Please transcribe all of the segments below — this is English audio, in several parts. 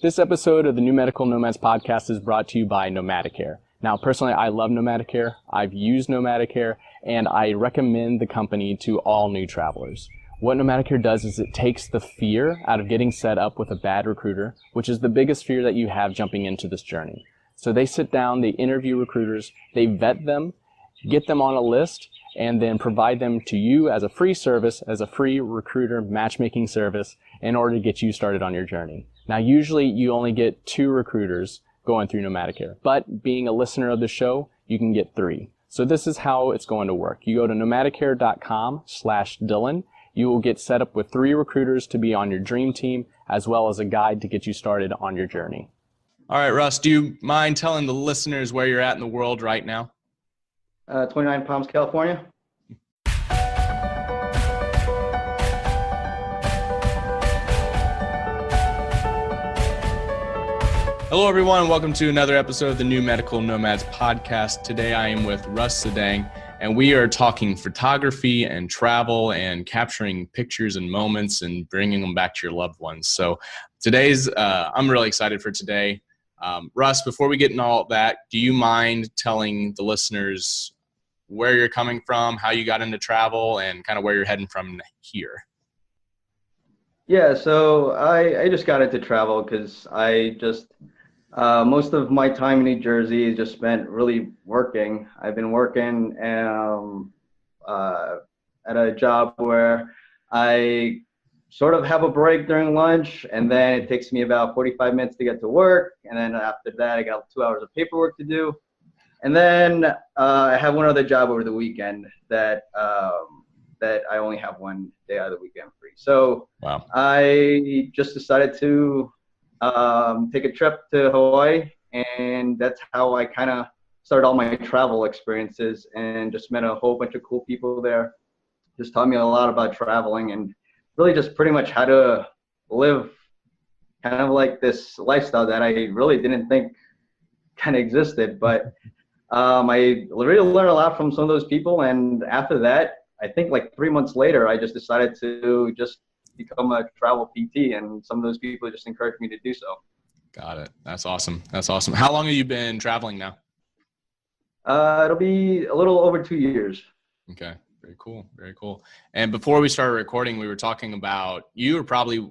This episode of the New Medical Nomads podcast is brought to you by Nomadicare. Now, personally, I love Nomadicare. I've used Nomadicare, and I recommend the company to all new travelers. What Nomadicare does is it takes the fear out of getting set up with a bad recruiter, which is the biggest fear that you have jumping into this journey. So they sit down, they interview recruiters, they vet them, get them on a list, and then provide them to you as a free service, as a free recruiter matchmaking service in order to get you started on your journey. Now, usually you only get 2 recruiters going through Nomadicare, but being a listener of the show, you can get 3. So this is how it's going to work. You go to nomadicare.com/Dylan. You will get set up with 3 recruiters to be on your dream team, as well as a guide to get you started on your journey. All right, Russ, do you mind telling the listeners where you're at in the world right now? 29 Palms, California. Hello, everyone. Welcome to another episode of the New Medical Nomads podcast. Today, I am with Russ Sadang, and we are talking photography and travel and capturing pictures and moments and bringing them back to your loved ones. So I'm really excited for today. Russ, before we get into all that, do you mind telling the listeners where you're coming from, how you got into travel, and kind of where you're heading from here? Yeah, so I just got into travel because most of my time in New Jersey is just spent really working. I've been working at a job where I sort of have a break during lunch, and then it takes me about 45 minutes to get to work. And then after that, I got 2 hours of paperwork to do. And then I have one other job over the weekend that I only have one day out of the weekend free. So wow. I just decided to take a trip to Hawaii, and that's how I kind of started all my travel experiences, and just met a whole bunch of cool people there. Just taught me a lot about traveling and really just pretty much how to live kind of like this lifestyle that I really didn't think kind of existed. But I really learned a lot from some of those people, and after that, I think like 3 months later, I just decided to just become a travel PT, and some of those people just encouraged me to do so. Got it. That's awesome. That's awesome. How long have you been traveling now? It'll be a little over 2 years. Okay. Very cool. Very cool. And before we started recording, we were talking about you are probably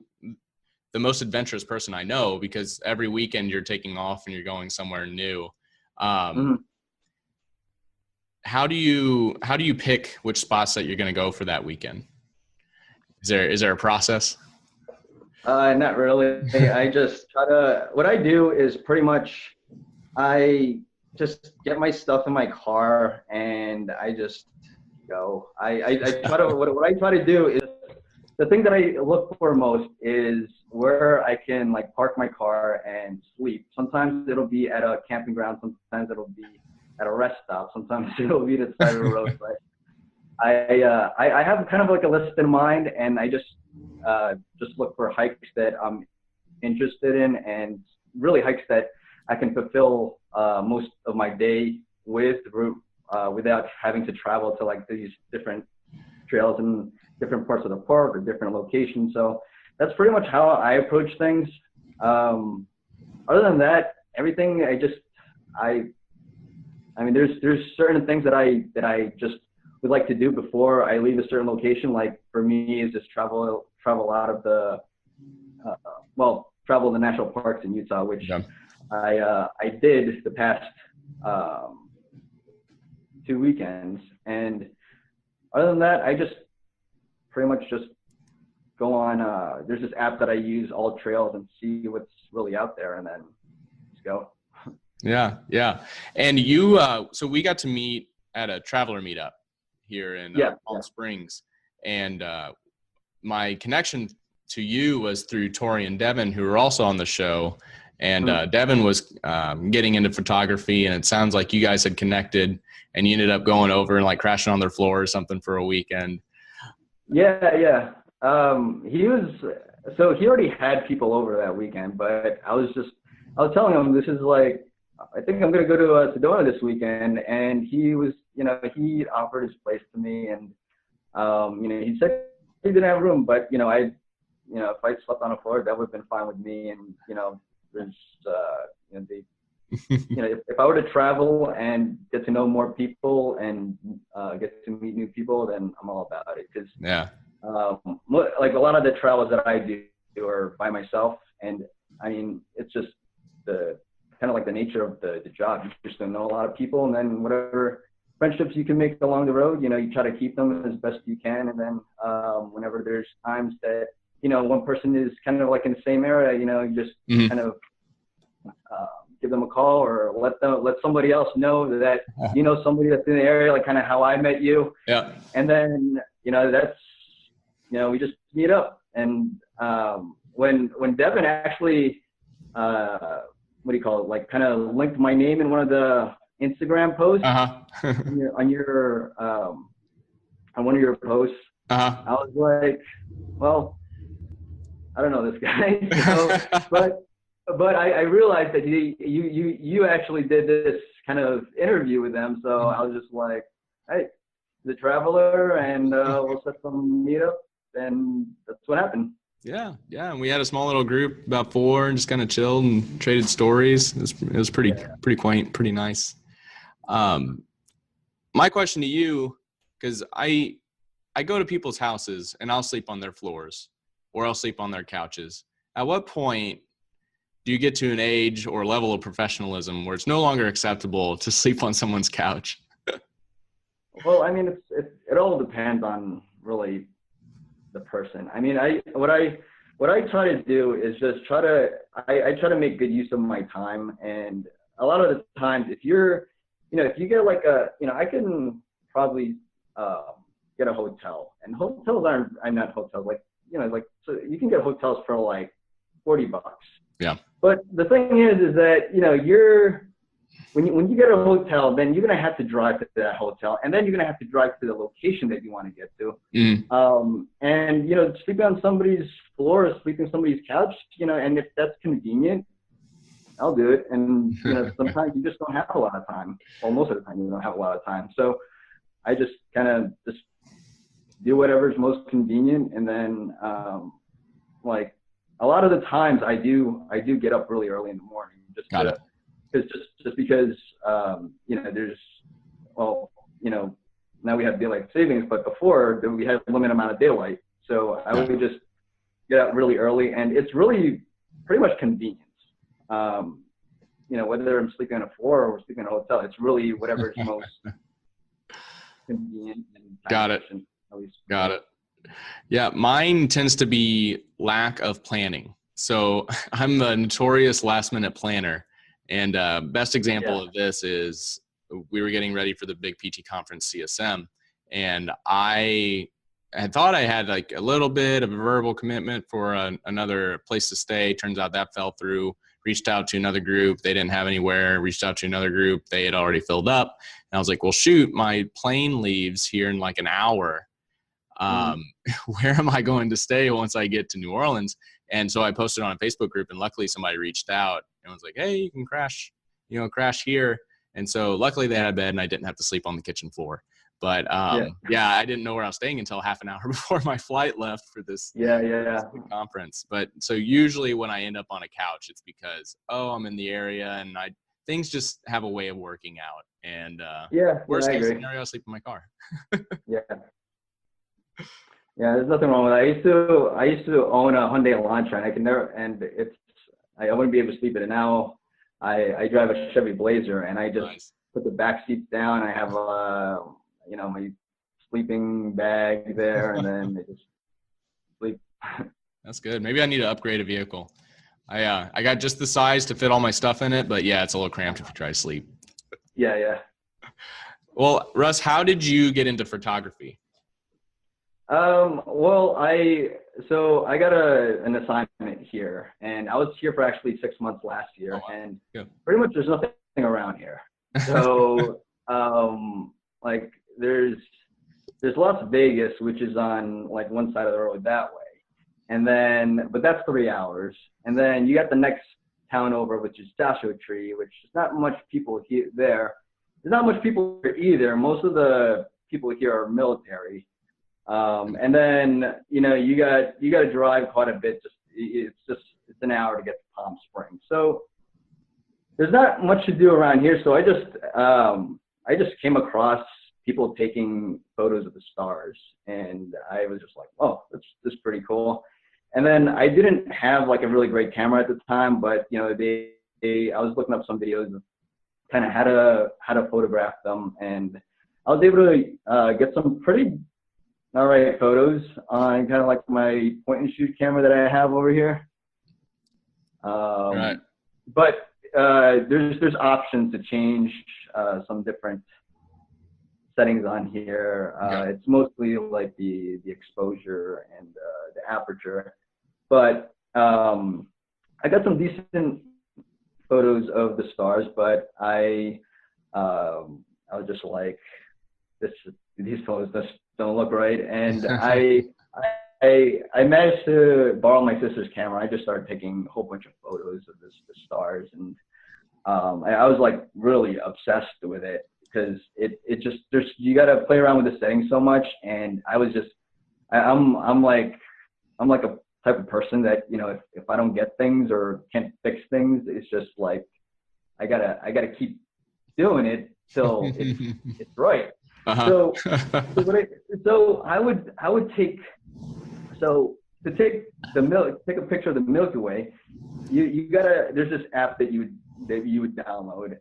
the most adventurous person I know, because every weekend you're taking off and you're going somewhere new. How do you pick which spots that you're going to go for that weekend? Is there a process? Not really. I just what I do is pretty much, I just get my stuff in my car and I just go. I try to, what I try to do is, the thing that I look for most is where I can like park my car and sleep. Sometimes it'll be at a camping ground. Sometimes it'll be at a rest stop. Sometimes it'll be the side of the road. But I have kind of like a list in mind, and I just look for hikes that I'm interested in, and really hikes that I can fulfill most of my day with without having to travel to like these different trails in different parts of the park or different locations. So that's pretty much how I approach things. Other than that, everything I mean, there's certain things that I just would like to do before I leave a certain location. Like for me, is just travel out of the travel the national parks in Utah, which I did the past 2 weekends. And other than that, I just pretty much just go on. There's this app that I use, All Trails, and see what's really out there, and then just go. Yeah. And you, so we got to meet at a traveler meetup here in Palm Springs, and my connection to you was through Tori and Devin, who were also on the show. And Devin was getting into photography, and it sounds like you guys had connected, and you ended up going over and like crashing on their floor or something for a weekend. Yeah. He already had people over that weekend, but I was telling him, this is like, I think I'm going to go to Sedona this weekend. And he was, he offered his place to me, and, he said he didn't have room, but, if I slept on the floor, that would have been fine with me. And, there's, you know, you know, if I were to travel and get to know more people and get to meet new people, then I'm all about it. Because like a lot of the travels that I do are by myself, and I mean, it's just the kind of like the nature of the job. You just don't know a lot of people, and then whatever friendships you can make along the road, you know, you try to keep them as best you can. And then whenever there's times that, you know, one person is kind of like in the same area, you know, you just kind of give them a call, or let somebody else know that you know somebody that's in the area, like kind of how I met you. Yeah. And then, you know, that's, you know, we just meet up. And when Devin actually, what do you call it? Like kind of linked my name in one of the Instagram posts on one of your posts, I was like, well, I don't know this guy, so, but I realized that you actually did this kind of interview with them, so I was just like, hey, the traveler, and we'll set some meetup, and that's what happened. Yeah, and we had a small little group, about 4, and just kind of chilled and traded stories. It was pretty quaint, pretty nice. My question to you, because I go to people's houses and I'll sleep on their floors or I'll sleep on their couches. At what point do you get to an age or level of professionalism where it's no longer acceptable to sleep on someone's couch? Well, I mean, it all depends on really the person. I mean, what I try to do is just I try to make good use of my time. And a lot of the times, if you get like I can probably get a hotel, and hotels I'm not hotels, like, you know, like, so you can get hotels for like $40. Yeah. But the thing is that, you know, when you get a hotel, then you're going to have to drive to that hotel, and then you're going to have to drive to the location that you want to get to. And, you know, sleeping on somebody's floor or sleeping on somebody's couch, you know, and if that's convenient, I'll do it. And, you know, sometimes you just don't have a lot of time. Well, most of the time you don't have a lot of time. So I just kind of just do whatever's most convenient. And then, like, a lot of the times I do get up really early in the morning just because, you know, you know, now we have daylight savings, but before we had a limited amount of daylight. So I would just get up really early, and it's really pretty much convenience. You know, whether I'm sleeping on a floor or sleeping in a hotel, it's really whatever is most convenient. And Got it. Got it. Yeah, mine tends to be lack of planning. So I'm a notorious last minute planner. And best example of this is we were getting ready for the big PT conference, CSM. And I had thought I had like a little bit of a verbal commitment for another place to stay. Turns out that fell through. Reached out to another group. They didn't have anywhere. Reached out to another group. They had already filled up. And I was like, well, shoot, my plane leaves here in like an hour. Where am I going to stay once I get to New Orleans? And so I posted on a Facebook group, and luckily somebody reached out and was like, hey, you can crash here. And so luckily they had a bed and I didn't have to sleep on the kitchen floor. But I didn't know where I was staying until half an hour before my flight left for this conference. But so usually when I end up on a couch, it's because, I'm in the area, and things just have a way of working out. And worst case scenario, I sleep in my car. Yeah, there's nothing wrong with that. I used to own a Hyundai Elantra, and I can never, and I wouldn't be able to sleep in it. Now I drive a Chevy Blazer, and I just put the back seats down. I have you know, my sleeping bag there, and then I just sleep. That's good. Maybe I need to upgrade a vehicle. I got just the size to fit all my stuff in it, but yeah, it's a little cramped if you try to sleep. Yeah. Well, Russ, how did you get into photography? Well, I got an assignment here, and I was here for actually 6 months last year, and pretty much there's nothing around here. So, like there's Las Vegas, which is on like one side of the road that way. And then, but that's 3 hours. And then you got the next town over, which is Joshua Tree, which is not much people here there. There's not much people here either. Most of the people here are military. And then, you know, you got to drive quite a bit. It's an hour to get to Palm Springs. So there's not much to do around here. So I just came across people taking photos of the stars, and I was just like, "Oh, this is pretty cool." And then I didn't have like a really great camera at the time, but you know, I was looking up some videos of kind of how to photograph them, and I was able to get some pretty all right photos on kind of like my point and shoot camera that I have over here. Right. But there's options to change some different settings on here. It's mostly like the exposure and the aperture, but I got some decent photos of the stars, but I was just like, these photos just don't look right, and I managed to borrow my sister's camera. I just started taking a whole bunch of photos of the stars, and I was like really obsessed with it because it just you got to play around with the settings so much, and I'm like a type of person that, you know, if I don't get things or can't fix things, it's just like I gotta keep doing it till it's right. So I would take to take a picture of the Milky Way, there's this app that you would download,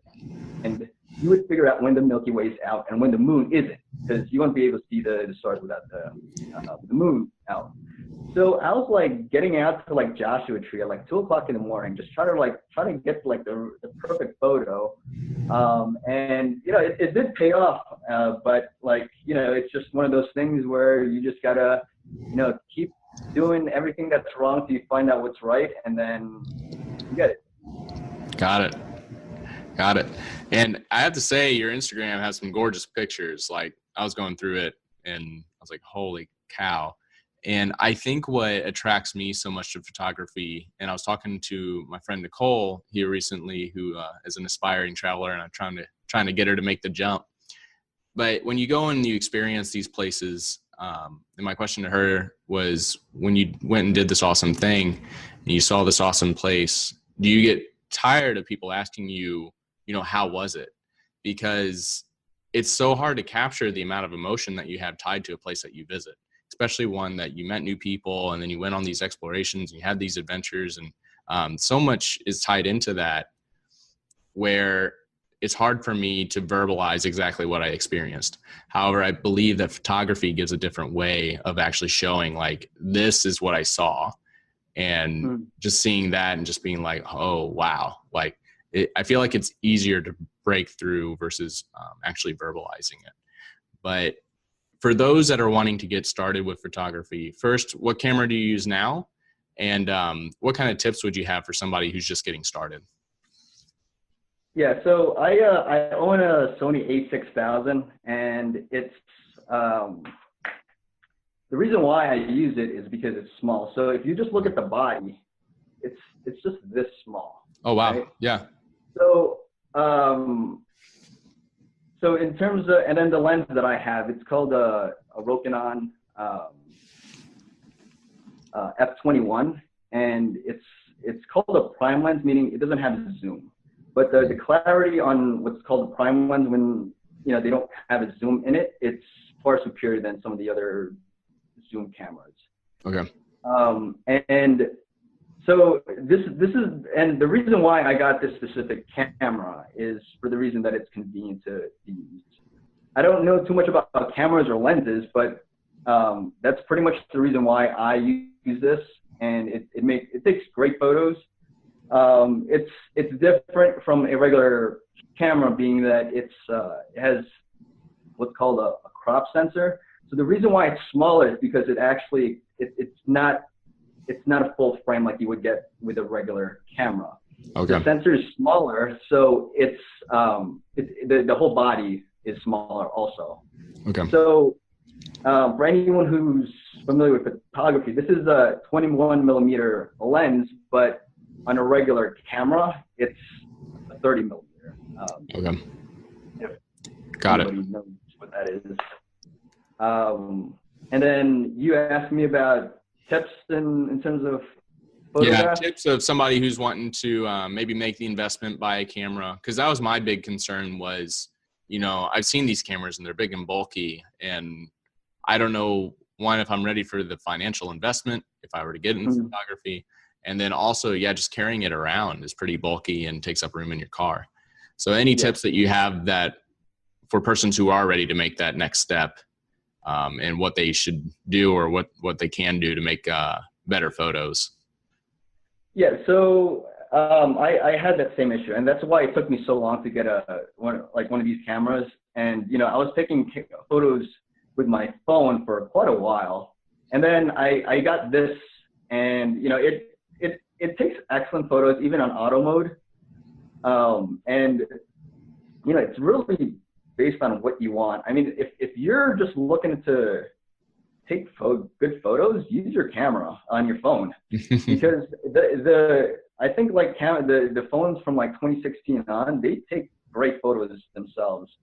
and you would figure out when the Milky Way is out and when the moon isn't, because you won't be able to see the stars without the moon out. So I was like getting out to like Joshua Tree at like 2 o'clock in the morning, just trying to get like the perfect photo. And you know, it did pay off, but like, you know, it's just one of those things where you just gotta, you know, keep doing everything that's wrong till you find out what's right, and then you get it. Got it. And I have to say, your Instagram has some gorgeous pictures. Like, I was going through it and I was like, holy cow. And I think what attracts me so much to photography, and I was talking to my friend Nicole here recently, who is an aspiring traveler, and I'm trying to get her to make the jump. But when you go and you experience these places, and my question to her was, when you went and did this awesome thing and you saw this awesome place, do you get tired of people asking you, you know, how was it? Because it's so hard to capture the amount of emotion that you have tied to a place that you visit, especially one that you met new people and then you went on these explorations and you had these adventures, and so much is tied into that, where it's hard for me to verbalize exactly what I experienced. However, I believe that photography gives a different way of actually showing, like, this is what I saw, and just seeing that and just being like, oh, wow. Like, I feel like it's easier to break through versus actually verbalizing it. But for those that are wanting to get started with photography, first, what camera do you use now? And what kind of tips would you have for somebody who's just getting started? Yeah, so I own a Sony a6000, and it's the reason why I use it is because it's small. So if you just look at the body, it's just this small. Oh wow, right? Yeah. So so in terms of, and then the lens that I have, it's called a Rokinon f21, and it's called a prime lens, meaning it doesn't have zoom. But the clarity on what's called the prime lens, when, you know, they don't have a zoom in it, it's far superior than some of the other zoom cameras. Okay. And so this is, and the reason why I got this specific camera is for the reason that it's convenient to use. I don't know too much about cameras or lenses, but that's pretty much the reason why I use this, and it takes great photos. It's different from a regular camera, being that it has what's called a crop sensor. So the reason why it's smaller is because it actually it's not a full frame like you would get with a regular camera. Okay. The sensor is smaller, so it's the whole body is smaller also. Okay. So for anyone who's familiar with photography, this is a 21 millimeter lens, but on a regular camera, it's a 30 millimeter. Okay. If Got it. anybody knows what that is. And then you asked me about tips in terms of photograph? Tips of somebody who's wanting to maybe make the investment, buy a camera. Because that was my big concern was, I've seen these cameras and they're big and bulky, and I don't know, one, if I'm ready for the financial investment, if I were to get into photography. And then also, just carrying it around is pretty bulky and takes up room in your car. So any tips that you have that for persons who are ready to make that next step, and what they should do or what they can do to make better photos? Yeah, so I had that same issue, and that's why it took me so long to get one of these cameras. And I was taking photos with my phone for quite a while, and then I got this, and it takes excellent photos even on auto mode, and it's really based on what you want. I mean, if you're just looking to take good photos, use your camera on your phone, because I think the phones from 2016 on, they take great photos themselves.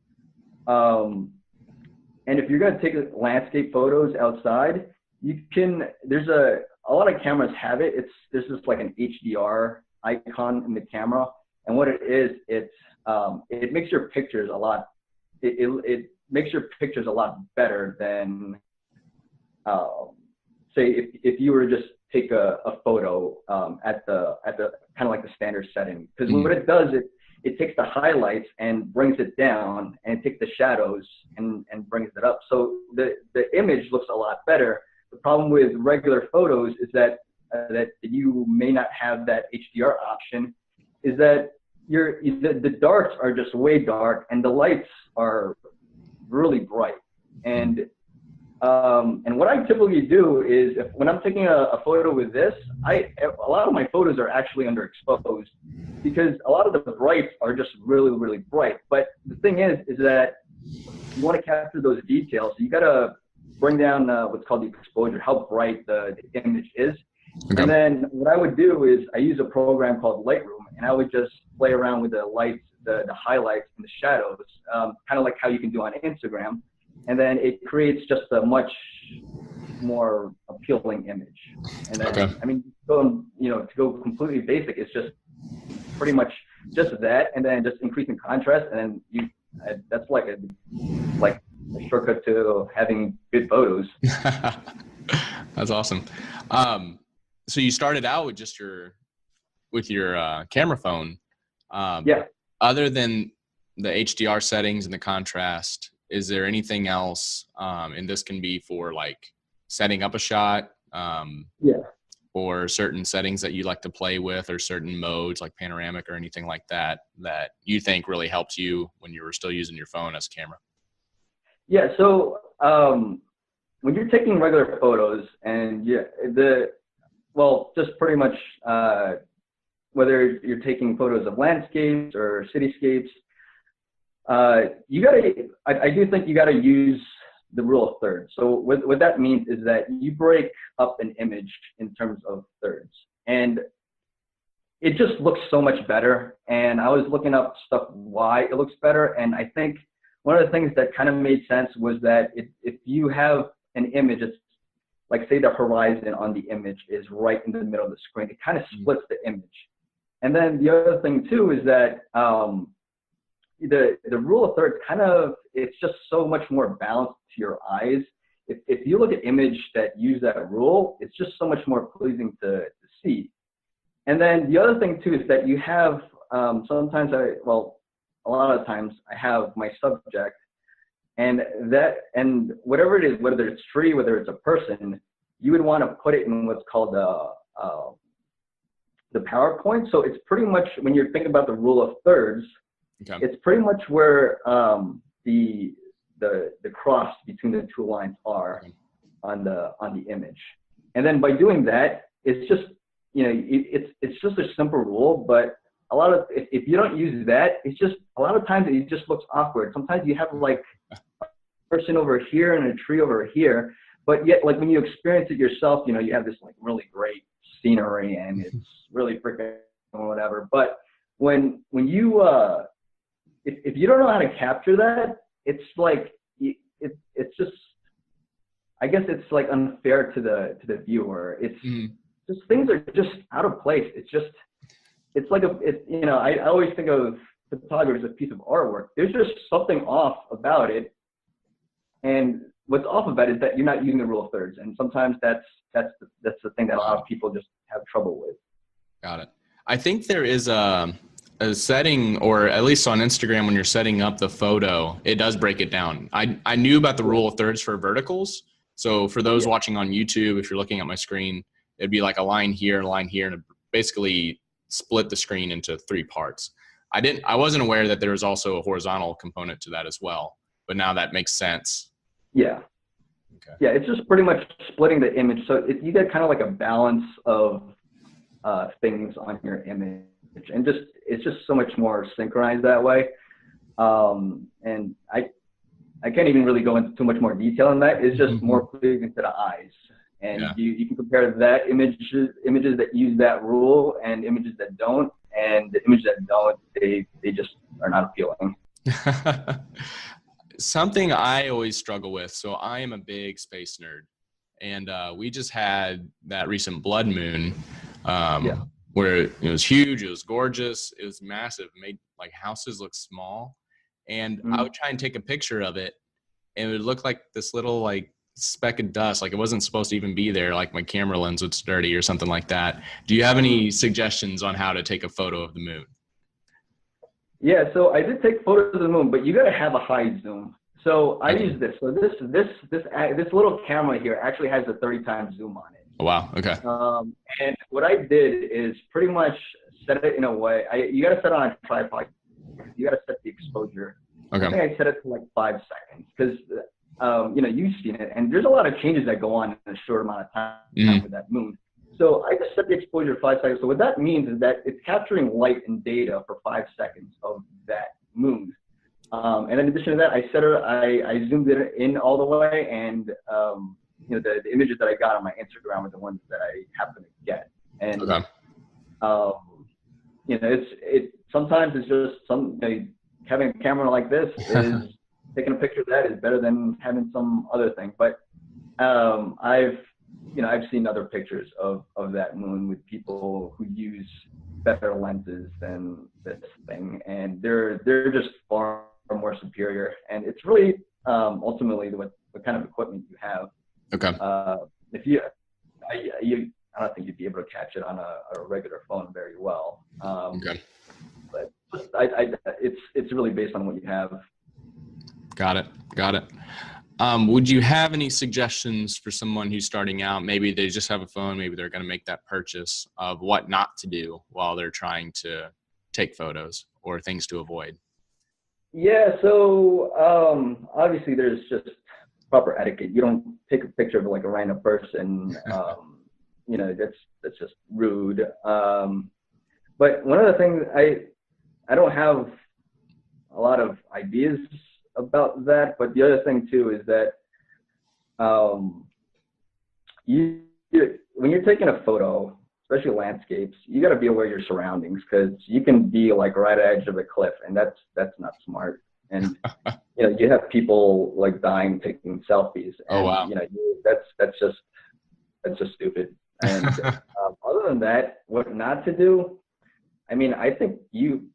And if you're gonna take landscape photos outside, there's a lot of cameras have it. There's just like an HDR icon in the camera, and what it is, it makes your pictures a lot. It makes your pictures a lot better than say if you were to just take a photo at the kind of like the standard setting, because what it does, it takes the highlights and brings it down, and it takes the shadows and brings it up. So the image looks a lot better. The problem with regular photos is that you may not have that HDR option, is that the darks are just way dark and the lights are really bright. And what I typically do is, when I'm taking a photo with this, a lot of my photos are actually underexposed, because a lot of the brights are just really, really bright. But the thing is that you want to capture those details. So you got to bring down what's called the exposure, how bright the image is. Okay. And then what I would do is I use a program called Lightroom, and I would just play around with the lights, the highlights and the shadows, kind of like how you can do on Instagram. And then it creates just a much more appealing image. And then, I mean, to go completely basic, it's just pretty much just that, and then just increasing contrast, and then that's like a shortcut to having good photos. That's awesome. So you started out with just your camera phone. Other than the HDR settings and the contrast, is there anything else, and this can be for setting up a shot, or certain settings that you like to play with, or certain modes like panoramic or anything like that you think really helped you when you were still using your phone as a camera? Yeah, so when you're taking regular photos, and just pretty much whether you're taking photos of landscapes or cityscapes, I do think you gotta use the rule of thirds. So what that means is that you break up an image in terms of thirds, and it just looks so much better. And I was looking up stuff why it looks better, and I think one of the things that kind of made sense was that if you have an image, it's like, say the horizon on the image is right in the middle of the screen, it kind of splits the image. And then the other thing too is that the rule of thirds it's just so much more balanced to your eyes. If you look at image that use that rule, it's just so much more pleasing to see. And then the other thing too is that you have sometimes a lot of times I have my subject, and whatever it is, whether it's tree, whether it's a person, you would want to put it in what's called the PowerPoint. So it's pretty much, when you're thinking about the rule of thirds, it's pretty much where the cross between the two lines are on the image. And then by doing that, it's just it's just a simple rule, but if you don't use that, it's just a lot of times it just looks awkward. Sometimes you have like a person over here and a tree over here, but yet when you experience it yourself, you have this really great scenery and it's really freaking or whatever. But when you if you don't know how to capture that, it's it's just, I guess it's unfair to the viewer. It's just things are just out of place. It's like I always think of photography as a piece of artwork. There's just something off about it. And what's off about it is that you're not using the rule of thirds. And sometimes that's the thing that a lot of people just have trouble with. Got it. I think there is a setting, or at least on Instagram, when you're setting up the photo, it does break it down. I knew about the rule of thirds for verticals. So for those watching on YouTube, if you're looking at my screen, it'd be like a line here, and it basically split the screen into 3 parts. I wasn't aware that there was also a horizontal component to that as well, but now that makes sense. Yeah. Okay. Yeah, it's just pretty much splitting the image. So you get kind of like a balance of things on your image, and it's just so much more synchronized that way. And I can't even really go into too much more detail on that. It's just more pleasing to the eyes. And you can compare that images that use that rule and images that don't, and the images that don't, they just are not appealing. Something I always struggle with. So I am a big space nerd, and we just had that recent blood moon, where it was huge, it was gorgeous, it was massive, it made like houses look small, and I would try and take a picture of it, and it would look like this little like speck of dust, like it wasn't supposed to even be there, like my camera lens was dirty or something like that. Do you have any suggestions on how to take a photo of the moon? Yeah, so I did take photos of the moon, but you got to have a high zoom. So I use this. So this little camera here actually has a 30 times zoom on it. Oh, wow. Okay. And what I did is pretty much set it in a way. You got to set it on a tripod. You got to set the exposure. Okay. I think I set it to like 5 seconds because you've seen it, and there's a lot of changes that go on in a short amount of time with that moon. So I just set the exposure to 5 seconds. So what that means is that it's capturing light and data for 5 seconds of that moon. And in addition to that, I zoomed it in all the way, and the images that I got on my Instagram were the ones that I happened to get. And sometimes it's just having a camera like this is taking a picture of that is better than having some other thing. But I've seen other pictures of that moon with people who use better lenses than this thing, and they're just far more superior. And it's really ultimately what kind of equipment you have. Okay. I don't think you'd be able to catch it on a regular phone very well. Okay. But it's really based on what you have. Got it. Would you have any suggestions for someone who's starting out? Maybe they just have a phone. Maybe they're going to make that purchase, of what not to do while they're trying to take photos, or things to avoid. Yeah. So obviously there's just proper etiquette. You don't take a picture of like a random person. That's just rude. But one of the things I don't have a lot of ideas about that, but the other thing too is that when you're taking a photo, especially landscapes, you got to be aware of your surroundings, because you can be like right at the edge of a cliff, and that's not smart. And you have people like dying taking selfies. And, oh wow. That's just stupid. And other than that, what not to do? I mean, I think you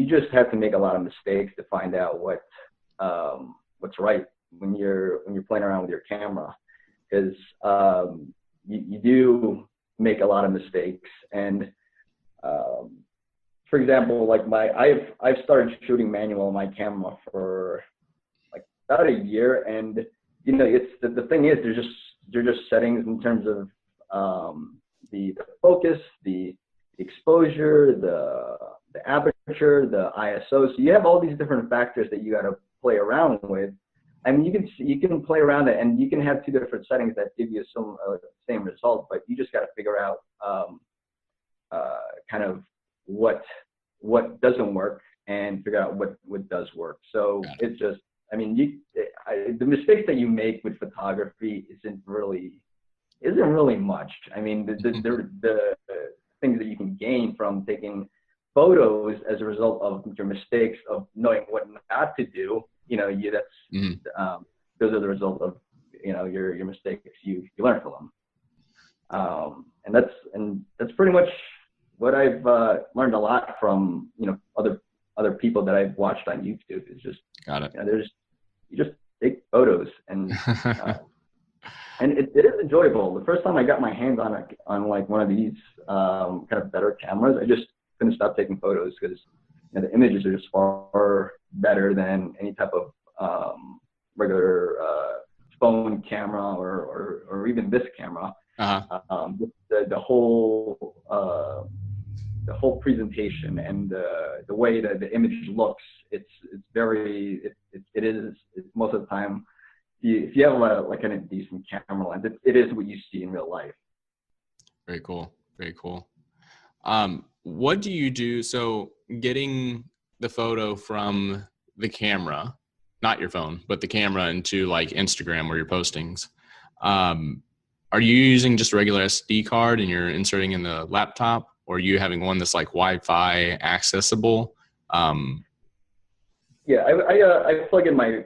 just have to make a lot of mistakes to find out what's right when you're playing around with your camera, because you do make a lot of mistakes. And for example, like I've started shooting manual on my camera for like about a year, and it's the thing is they're just settings in terms of the focus, the exposure, the aperture, the ISO. So you have all these different factors that you got to play around with. I mean, you can play around it, and you can have 2 different settings that give you some same result, but you just got to figure out kind of what doesn't work and figure out what does work. So it's just, I mean, the mistakes that you make with photography isn't really much. I mean, the things that you can gain from taking photos as a result of your mistakes of knowing what not to do, those are the result of your mistakes. You learn from them. And that's pretty much what I've learned a lot from, other people that I've watched on YouTube. Is just, Got it. You just take photos, and and it is enjoyable. The first time I got my hands on like one of these kind of better cameras, I just couldn't stop taking photos because the images are just far better than any type of regular phone camera or even this camera. Uh-huh. The whole presentation and the way that the image looks, it's most of the time, if you have a decent camera lens, it is what you see in real life. Very cool. Very cool. What do you do? So getting the photo from the camera, not your phone, but the camera into like Instagram or your postings, are you using just a regular SD card and you're inserting in the laptop, or are you having one that's like Wi-Fi accessible? Yeah, I plug in my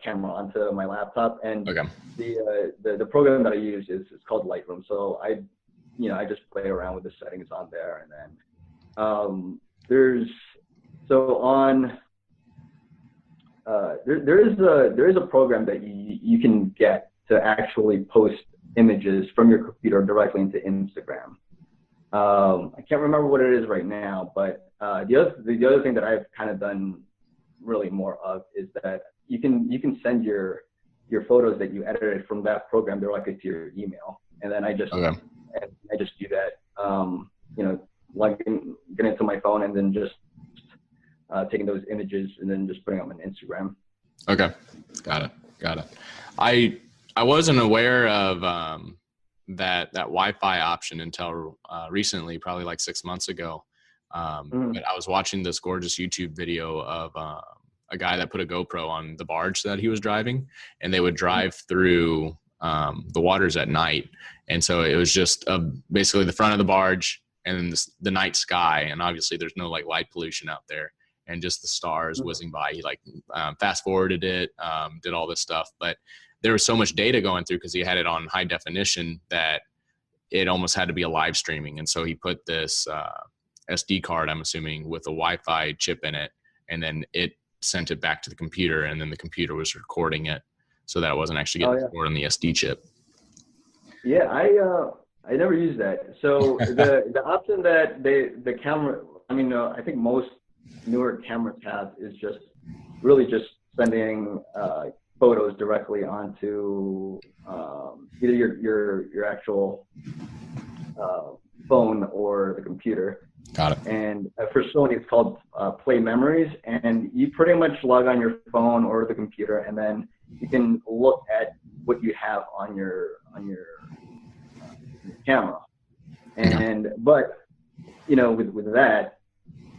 camera onto my laptop, and okay. The program that I use is called Lightroom. So I just play around with the settings on there, and then there is a program that you can get to actually post images from your computer directly into Instagram. I can't remember what it is right now, but the other thing that I've kind of done really more of is that you can send your photos that you edited from that program directly to your email, and then I just do that. Get into my phone and then just taking those images and then just putting them on Instagram. Okay, got it. I wasn't aware of that Wi-Fi option until recently, probably like 6 months ago. But I was watching this gorgeous YouTube video of a guy that put a GoPro on the barge that he was driving, and they would drive through the waters at night. And so it was just basically the front of the barge and then the night sky. And obviously there's no like light pollution out there, and just the stars whizzing by. He like fast forwarded it, did all this stuff, but there was so much data going through because he had it on high definition that it almost had to be a live streaming. And so he put this SD card, I'm assuming, with a Wi-Fi chip in it, and then it sent it back to the computer, and then the computer was recording it so that it wasn't actually getting stored on the SD chip. Yeah, I never used that. So the option that the camera, I think most newer cameras have is just really just sending photos directly onto either your actual phone or the computer. Got it. And for Sony, it's called Play Memories, and you pretty much log on your phone or the computer, and then you can look at what you have on your camera. And but with that,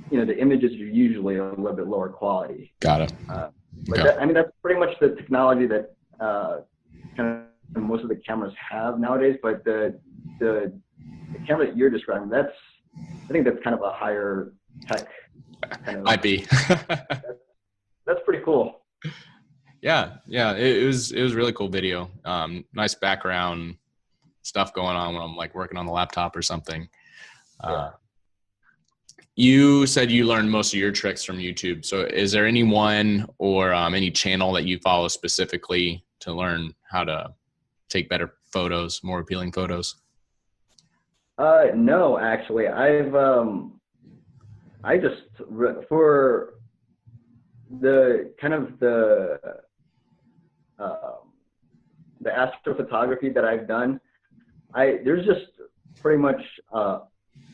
the images are usually a little bit lower quality. Got it. But that's pretty much the technology that kind of most of the cameras have nowadays. But the camera that you're describing, I think that's kind of a higher tech. Might be. That's pretty cool. Yeah. It was really cool video. Nice background stuff going on when I'm like working on the laptop or something. You said you learned most of your tricks from YouTube. So is there anyone or any channel that you follow specifically to learn how to take better photos, more appealing photos? No, actually, for the kind of the astrophotography that I've done, there's just pretty much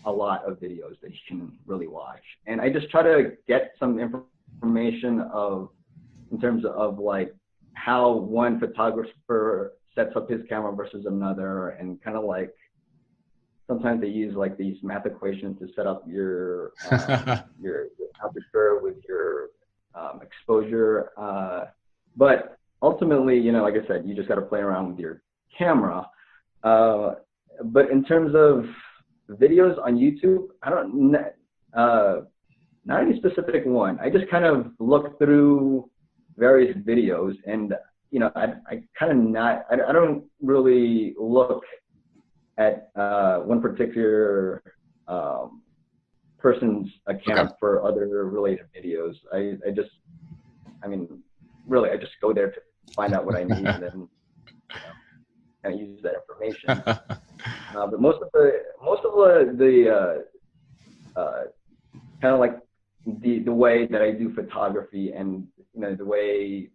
a lot of videos that you can really watch, and I just try to get some information in terms of like how one photographer sets up his camera versus another, and kind of like sometimes they use like these math equations to set up your aperture with your exposure, but ultimately, like I said, you just got to play around with your camera. But in terms of videos on YouTube, I don't not any specific one. I just kind of look through various videos, and I don't really look at one particular person's account for other related videos. I mean, really, I just go there to find out what I need and then kind of use that information. But most of the kind of like the way that I do photography and the way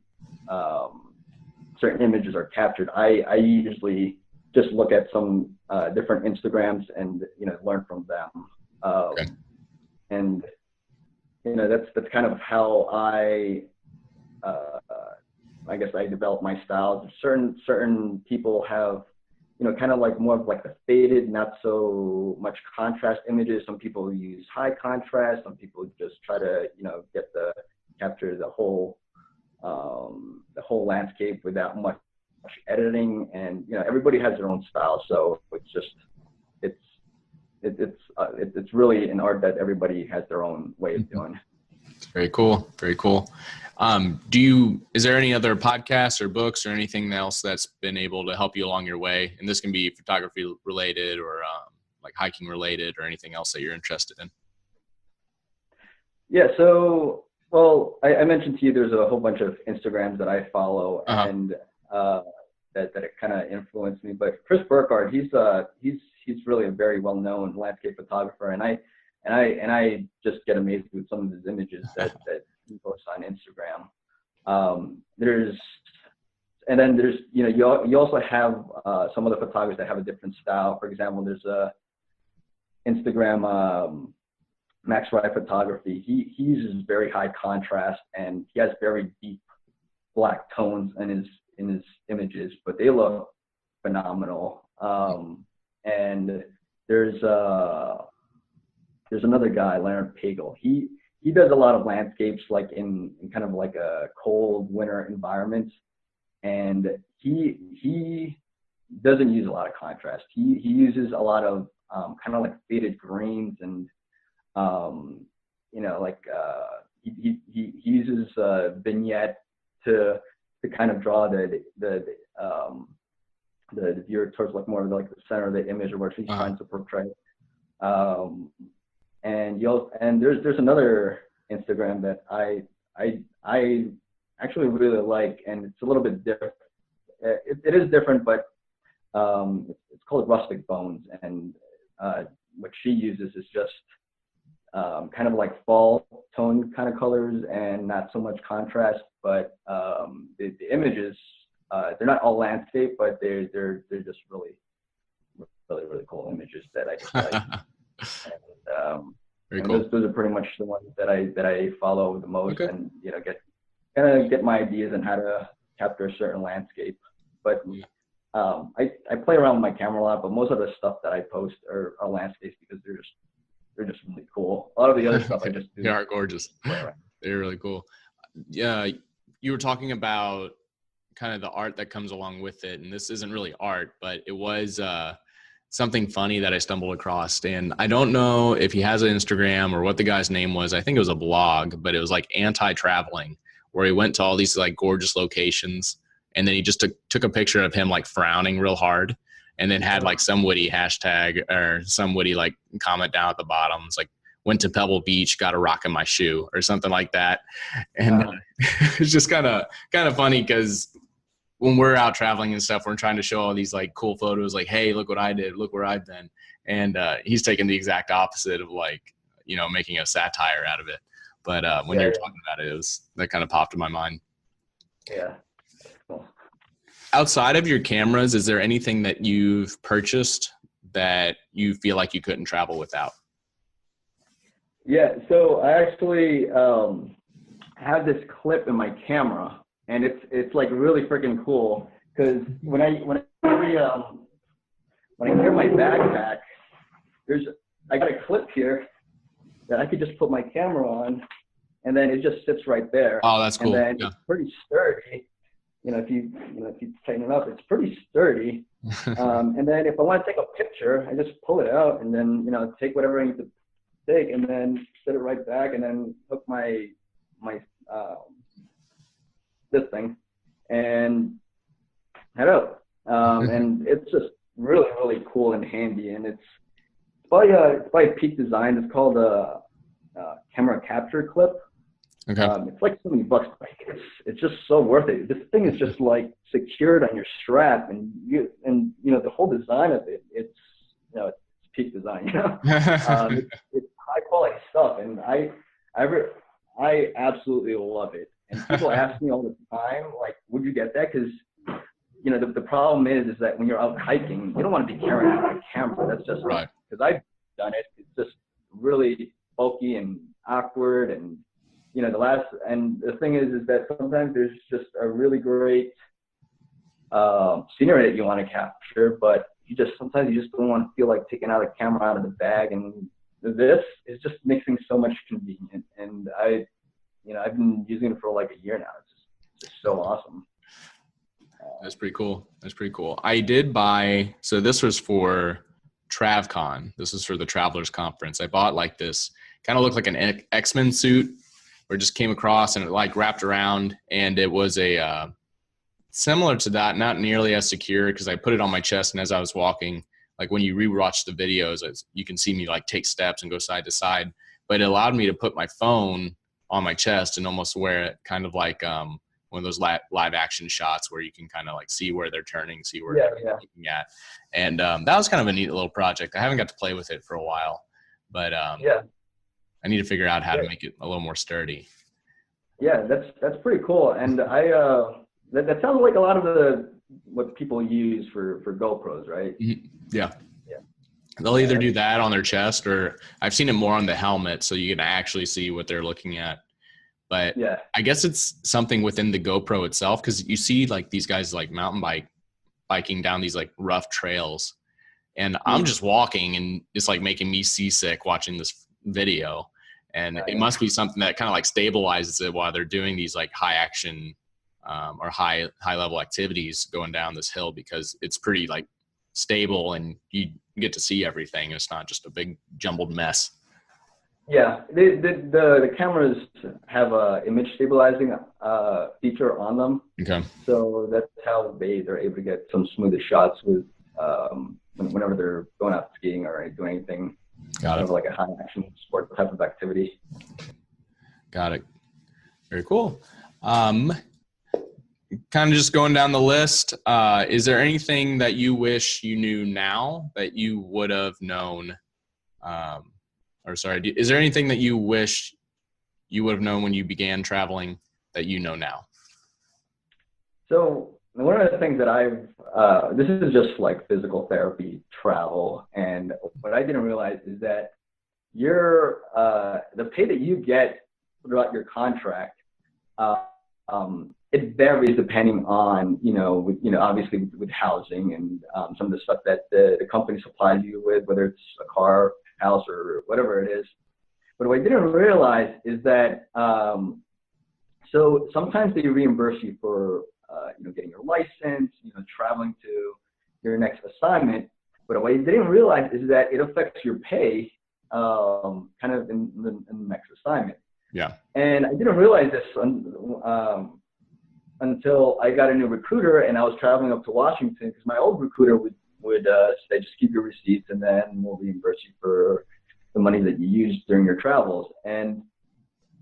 certain images are captured, I usually just look at some different Instagrams and learn from them. And that's kind of how I guess I develop my styles. Certain people have kind of like more of like the faded, not so much contrast images. Some people use high contrast. Some people just try to capture the whole landscape without much editing. And everybody has their own style, so it's really an art that everybody has their own way of doing. It's very cool. Very cool. Is there any other podcasts or books or anything else that's been able to help you along your way? And this can be photography related or like hiking related or anything else that you're interested in. Yeah. So, well, I mentioned to you, there's a whole bunch of Instagrams that I follow and that kind of influenced me. But Chris Burkhardt, he's really a very well-known landscape photographer, and I just get amazed with some of his images that he posts on Instagram. There's you also have some of the photographers that have a different style. For example, there's a Instagram Max Rye Photography. He uses very high contrast and he has very deep black tones in his images, but they look phenomenal. And there's another guy, Leonard Pagel. He does a lot of landscapes like in kind of like a cold winter environment, and he doesn't use a lot of contrast. He uses a lot of kind of like faded greens and he uses vignette to kind of draw the viewer towards like more of like the center of the image or what he's trying to portray. And there's another Instagram that I actually really like, and it's a little bit different. It is different, but it's called Rustic Bones, and what she uses is just kind of like fall tone kind of colors and not so much contrast, but the images, they're not all landscape, but they're just really cool images that I just like. And cool. Those are pretty much the ones that I follow the most, and get my ideas on how to capture a certain landscape. But I play around with my camera a lot, but most of the stuff that I post are landscapes because they're just really cool. A lot of the other stuff I just do. They are gorgeous. They're really cool. Yeah, you were talking about kind of the art that comes along with it, and this isn't really art, but it was something funny that I stumbled across. And I don't know if he has an Instagram or what the guy's name was. I think it was a blog, but it was like anti-traveling, where he went to all these like gorgeous locations, and then he just took a picture of him like frowning real hard, and then had like some witty hashtag or some witty like comment down at the bottom. It's like, went to Pebble Beach, got a rock in my shoe or something like that. And it's just kind of funny because when we're out traveling and stuff, we're trying to show all these like cool photos, like, hey, look what I did, look where I've been. And he's taking the exact opposite of like, making a satire out of it. But when you're talking about it, that kind of popped in my mind. Yeah. Cool. Outside of your cameras, is there anything that you've purchased that you feel like you couldn't travel without? Yeah, so I actually have this clip in my camera, and it's like really freaking cool because when I carry my backpack, I got a clip here that I could just put my camera on, and then it just sits right there. Oh, that's cool. And then it's pretty sturdy. If you tighten it up, it's pretty sturdy. And then if I want to take a picture, I just pull it out and then take whatever I need to take, and then set it right back, and then hook my this thing and head out. And it's really, really cool and handy. And it's by Peak Design. It's called a camera capture clip. Okay. It's like $70, but it's just so worth it. This thing is just like secured on your strap, and you know the whole design of it. It's it's Peak Design. It's high quality stuff, and I absolutely love it. And people ask me all the time, like, would you get that? Because the problem is that when you're out hiking, you don't want to be carrying out a camera. That's just right. Because I've done it. It's just really bulky and awkward, and the thing is that sometimes there's just a really great scenery that you want to capture, but sometimes you just don't want to feel like taking out a camera out of the bag, and this is just makes things so much convenient. And I've been using it for like a year now. It's just so awesome. That's pretty cool. I did buy, so this was for TravCon. This is for the Travelers Conference. I bought like this, kind of looked like an X-Men suit, where it just came across and it like wrapped around, and it was a similar to that, not nearly as secure, because I put it on my chest, and as I was walking, like when you rewatch the videos, you can see me like take steps and go side to side, but it allowed me to put my phone on my chest and almost wear it kind of like one of those live action shots where you can kind of like see where they're turning, see where they're looking at. And that was kind of a neat little project. I haven't got to play with it for a while, but I need to figure out how to make it a little more sturdy. Yeah, that's pretty cool. And that sounds like a lot of what people use for GoPros, right? Yeah. They'll either do that on their chest, or I've seen it more on the helmet, so you can actually see what they're looking at. But I guess it's something within the GoPro itself, because you see like these guys like mountain biking down these like rough trails, and I'm just walking, and it's like making me seasick watching this video. And it must be something that kind of like stabilizes it while they're doing these like high action or high level activities going down this hill, because it's pretty like stable and you get to see everything. It's not just a big jumbled mess. Yeah, the cameras have a image stabilizing feature on them. Okay. So that's how they're able to get some smoother shots with whenever they're going out skiing or doing anything. Got it. Like a high action sport type of activity. Got it. Very cool. Kind of just going down the list. Is there anything that you wish you knew now that you would have known? Is there anything that you wish you would have known when you began traveling that you know now? So one of the things that this is just like physical therapy travel, and what I didn't realize is that the pay that you get throughout your contract, it varies depending on, obviously with housing and some of the stuff that the company supplies you with, whether it's a car, house, or whatever it is. But what I didn't realize is that, so sometimes they reimburse you for, getting your license, traveling to your next assignment. But what I didn't realize is that it affects your pay kind of in the next assignment. Yeah. And I didn't realize this until I got a new recruiter and I was traveling up to Washington, because my old recruiter would say, just keep your receipts and then we'll reimburse you for the money that you used during your travels. And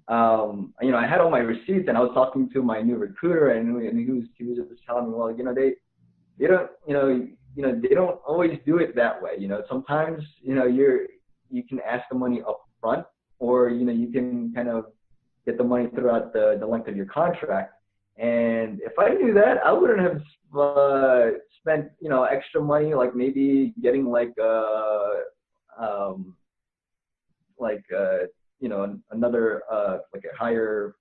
I had all my receipts, and I was talking to my new recruiter, and he was just telling me, well, they don't always do it that way. Sometimes you can ask the money up front, or you can kind of get the money throughout the length of your contract. And if I knew that, I wouldn't have spent extra money, like maybe getting another like a higher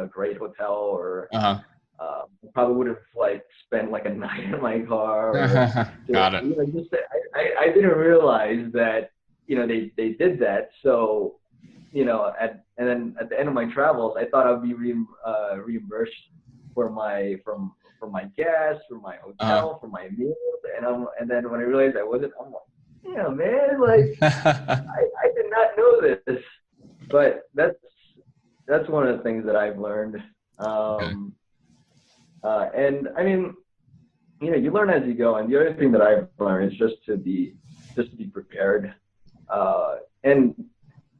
great hotel, or probably would have spent like a night in my car. Got it. I didn't realize that they did that. So and then at the end of my travels, I thought I'd be reimbursed for my gas, for my hotel, for my meals, and then when I realized I wasn't, I'm like, yeah, man, I did not know this. But that's one of the things that I've learned. And I mean, you learn as you go. And the other thing that I've learned is just to be prepared. And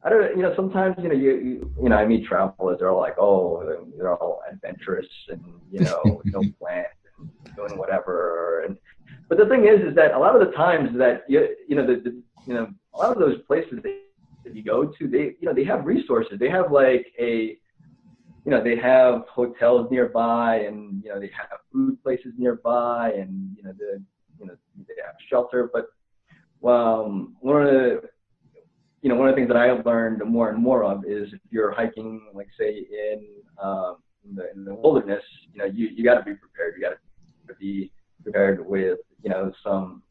I don't, sometimes, I meet travelers, they're like, oh, they're all adventurous and, no plan and doing whatever. But the thing is that a lot of the times that, a lot of those places that you go to, they have resources. They have they have hotels nearby, and, they have food places nearby, and, they have shelter. But one of the things that I have learned more and more of is if you're hiking, like say in the wilderness, you got to be prepared. You got to be prepared with, some,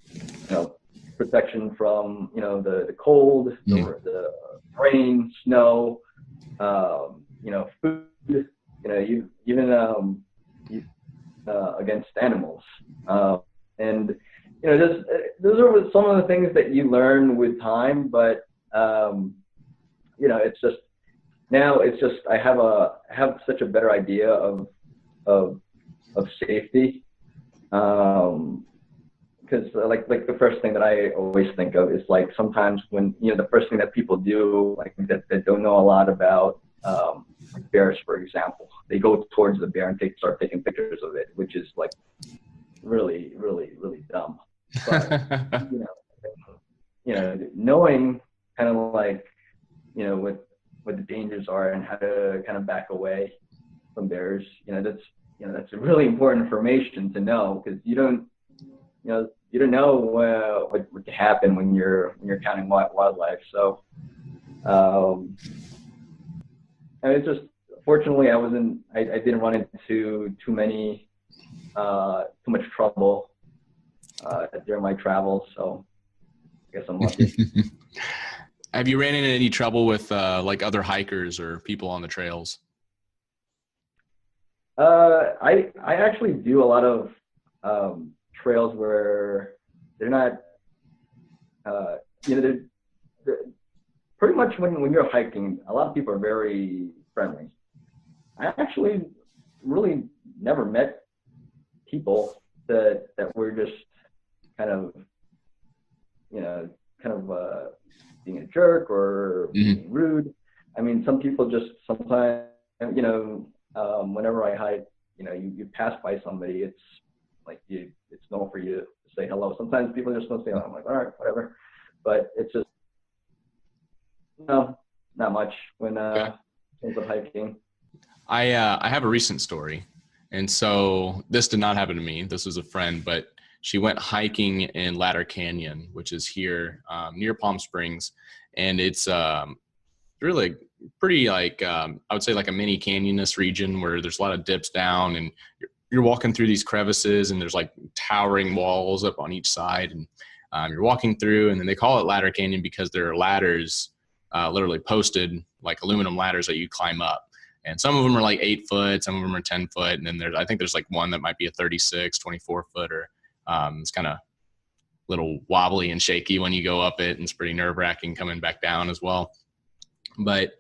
protection from, the cold, the rain, snow, food, even against animals. And, those are some of the things that you learn with time, but it's just I have such a better idea of safety, because like the first thing that I always think of is like sometimes when the first thing that people do, like that don't know a lot about, like bears, for example, they go towards the bear and start taking pictures of it, which is like really, really, really dumb. But knowing kind of like, what the dangers are and how to kind of back away from bears, that's a really important information to know, because you don't know what could happen when you're counting wildlife. So, and it's just, fortunately, I didn't run into too much trouble during my travels. So I guess I'm lucky. Have you ran into any trouble with like other hikers or people on the trails? I actually do a lot of trails where they're not, they're pretty much when you're hiking, a lot of people are very friendly. I actually really never met people that were just kind of being a jerk or being rude. I mean, some people just sometimes, whenever I hike, you pass by somebody, it's like it's normal for you to say hello. Sometimes people just don't say hello. I'm like, all right, whatever. But it's just, not much when terms of hiking. I have a recent story. And so this did not happen to me. This was a friend, but she went hiking in Ladder Canyon, which is here near Palm Springs. And it's really pretty like, I would say like a mini canyonous region where there's a lot of dips down, and you're walking through these crevices, and there's like towering walls up on each side. And you're walking through, and then they call it Ladder Canyon because there are ladders literally posted, like aluminum ladders that you climb up. And some of them are like 8 foot, some of them are 10 foot. And then I think there's like one that might be a 36, 24 footer. It's kind of a little wobbly and shaky when you go up it, and it's pretty nerve wracking coming back down as well. But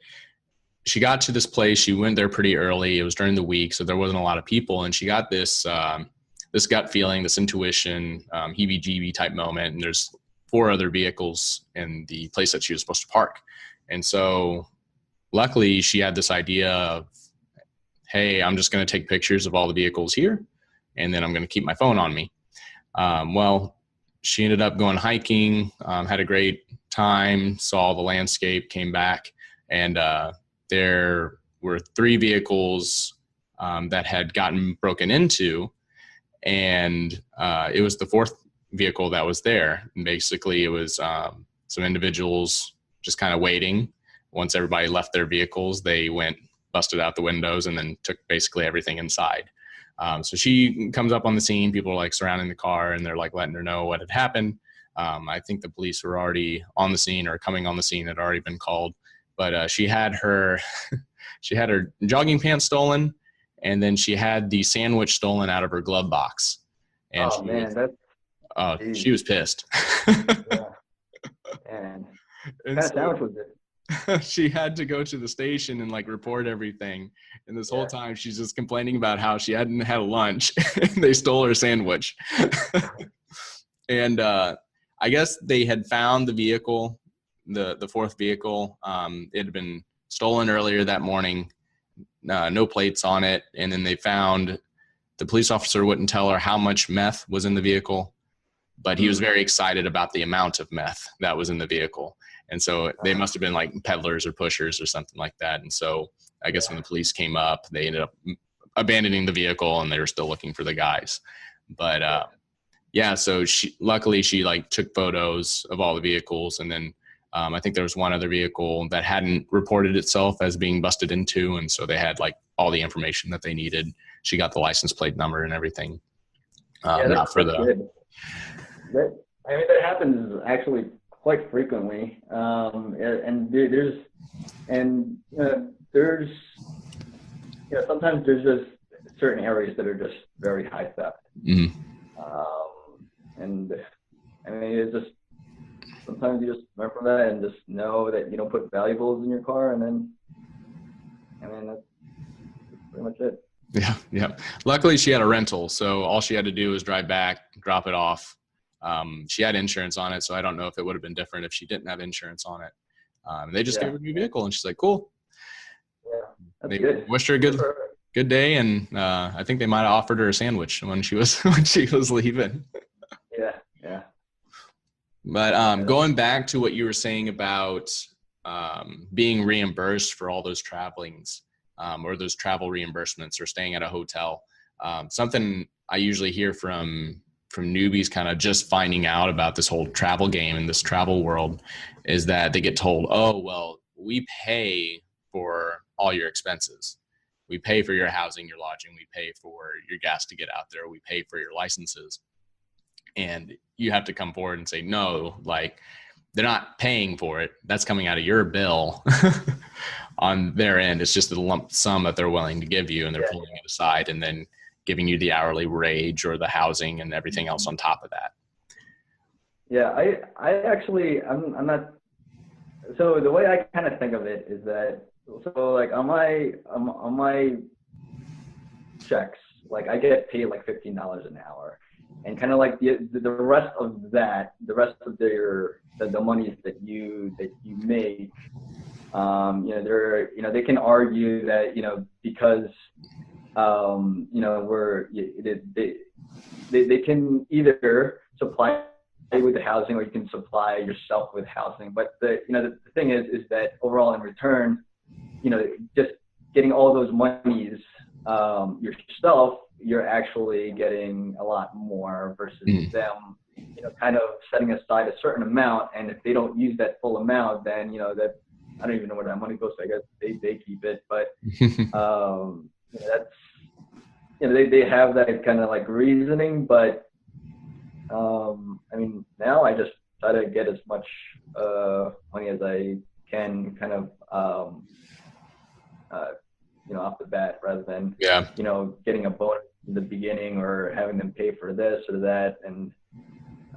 she got to this place, she went there pretty early. It was during the week, so there wasn't a lot of people. And she got this, this gut feeling, this intuition, heebie-jeebie type moment. And there's 4 other vehicles in the place that she was supposed to park. And so luckily she had this idea of, hey, I'm just going to take pictures of all the vehicles here, and then I'm going to keep my phone on me. Well, she ended up going hiking, had a great time, saw the landscape, came back, and there were 3 vehicles that had gotten broken into, and it was the 4th vehicle that was there. And basically it was some individuals just kind of waiting. Once everybody left their vehicles, they went, busted out the windows, and then took basically everything inside. So she comes up on the scene. People are like surrounding the car, and they're like letting her know what had happened. I think the police were already on the scene, or coming on the scene, had already been called. But she had her jogging pants stolen, and then she had the sandwich stolen out of her glove box. And she was pissed. Yeah. And what kind of sandwich was it? she had to go to the station and like report everything. And this whole time she's just complaining about how she hadn't had lunch and they stole her sandwich. And I guess they had found the vehicle, the fourth vehicle. It had been stolen earlier that morning, no plates on it. And then they found the police officer wouldn't tell her how much meth was in the vehicle, but he was very excited about the amount of meth that was in the vehicle. And so they must have been like peddlers or pushers or something like that. And so I guess when the police came up, they ended up abandoning the vehicle and they were still looking for the guys. But yeah, so luckily she like took photos of all the vehicles. And then I think there was one other vehicle that hadn't reported itself as being busted into. And so they had like all the information that they needed. She got the license plate number and everything. Not for the. That happens actually quite frequently, there's sometimes there's just certain areas that are just very high theft. Mm-hmm. And I mean, it's just sometimes you just learn from that and just know that you don't put valuables in your car, and then that's pretty much it. Yeah. Luckily, she had a rental, so all she had to do was drive back, drop it off. She had insurance on it, so I don't know if it would have been different if she didn't have insurance on it. They just gave her a new vehicle, and she's like, "Cool." Yeah, that's they good. Wished her a good day, and I think they might have offered her a sandwich when she was leaving. Yeah. But going back to what you were saying about being reimbursed for all those travelings, or those travel reimbursements, or staying at a hotel, something I usually hear from newbies kind of just finding out about this whole travel game and this travel world is that they get told, oh, well, we pay for all your expenses. We pay for your housing, your lodging. We pay for your gas to get out there. We pay for your licenses. And you have to come forward and say, no, like they're not paying for it. That's coming out of your bill on their end. It's just a lump sum that they're willing to give you, and they're pulling it aside and then giving you the hourly wage or the housing and everything else on top of that. Yeah, I actually, I'm not, so the way I kind of think of it is that, so like on my checks, like I get paid like $15 an hour, and kind of like the rest of that, the rest of the monies that you make, they can argue that, because they can either supply you with the housing, or you can supply yourself with housing. But the thing is that overall in return, just getting all those monies yourself, you're actually getting a lot more versus them, kind of setting aside a certain amount. And if they don't use that full amount, then, that I don't even know where that money goes. So I guess they keep it, but that's, they have that kind of like reasoning, but now I just try to get as much money as I can, kind of off the bat, rather than getting a bonus in the beginning or having them pay for this or that. And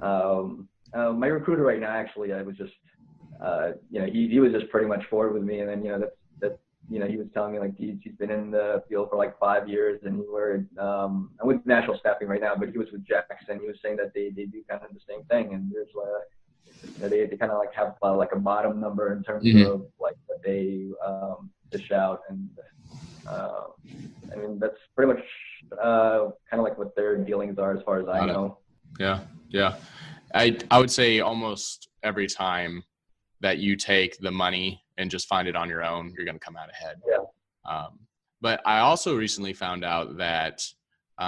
my recruiter right now, actually, I was just he was just pretty much forward with me, and then that's he was telling me like he's been in the field for like 5 years, and I'm with National Staffing right now, but he was with Jackson. He was saying that they do kind of the same thing, and there's they kind of like have like a bottom number in terms of like what they dish out, and that's pretty much kind of like what their dealings are as far as I know. Yeah. I would say almost every time that you take the money and just find it on your own, you're going to come out ahead. Yeah. But I also recently found out that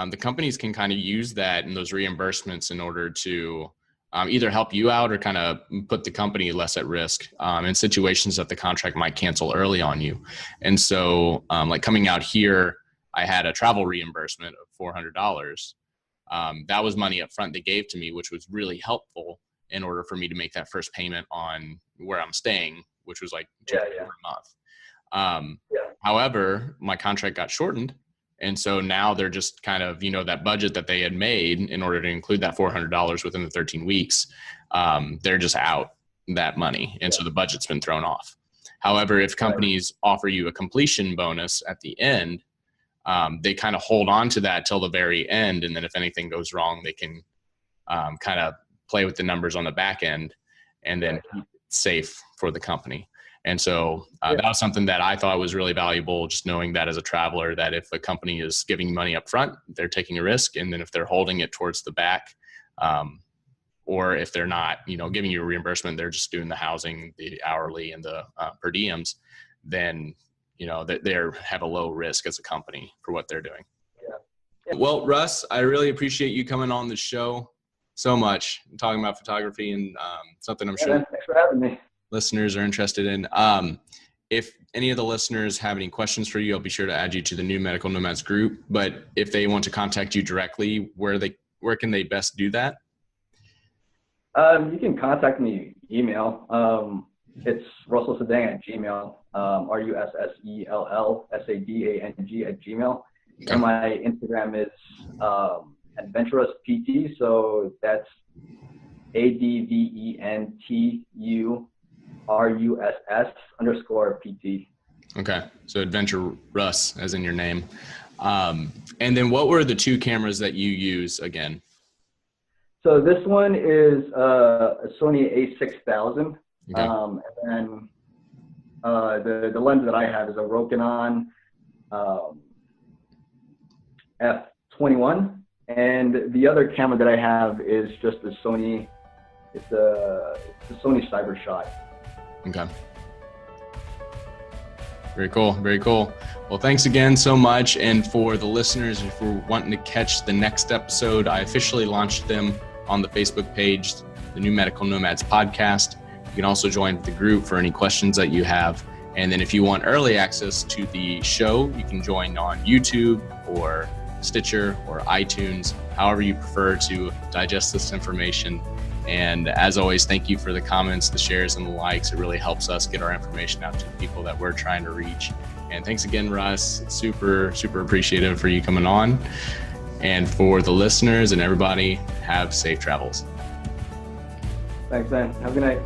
the companies can kind of use that and those reimbursements in order to either help you out or kind of put the company less at risk in situations that the contract might cancel early on you. And so like coming out here, I had a travel reimbursement of $400. That was money up front they gave to me, which was really helpful in order for me to make that first payment on where I'm staying, which was like $200 a month. However, my contract got shortened. And so now they're just kind of, that budget that they had made in order to include that $400 within the 13 weeks, they're just out that money. And so the budget's been thrown off. However, if companies offer you a completion bonus at the end, they kind of hold on to that till the very end. And then if anything goes wrong, they can kind of play with the numbers on the back end and then keep it safe for the company. And so that was something that I thought was really valuable, just knowing that as a traveler, that if a company is giving money up front, they're taking a risk. And then if they're holding it towards the back, or if they're not, giving you a reimbursement, they're just doing the housing, the hourly, and the per diems, then, they have a low risk as a company for what they're doing. Yeah. Well, Russ, I really appreciate you coming on the show so much and talking about photography and something I'm sure thanks for having me. Listeners are interested in. If any of the listeners have any questions for you, I'll be sure to add you to the New Medical Nomads group. But if they want to contact you directly, where can they best do that? You can contact me email. It's russellsadang@gmail. russellsadang@gmail. Okay. And my Instagram is Adventurous PT. So that's ADVENTURUSS_PT. Okay. So Adventure Russ, as in your name. And then what were the two cameras that you use again? So this one is a Sony A6000. Okay. And then the lens that I have is a Rokinon F21. And the other camera that I have is just a Sony. It's a Sony CyberShot. Okay. Very cool. Very cool. Well, thanks again so much. And for the listeners, if you're wanting to catch the next episode, I officially launched them on the Facebook page, the New Medical Nomads podcast. You can also join the group for any questions that you have. And then if you want early access to the show, you can join on YouTube or Stitcher or iTunes, however you prefer to digest this information. And as always, thank you for the comments, the shares, and the likes. It really helps us get our information out to the people that we're trying to reach. And thanks again, Russ. It's super, super appreciative for you coming on. And for the listeners and everybody, have safe travels. Thanks, man. Have a good night.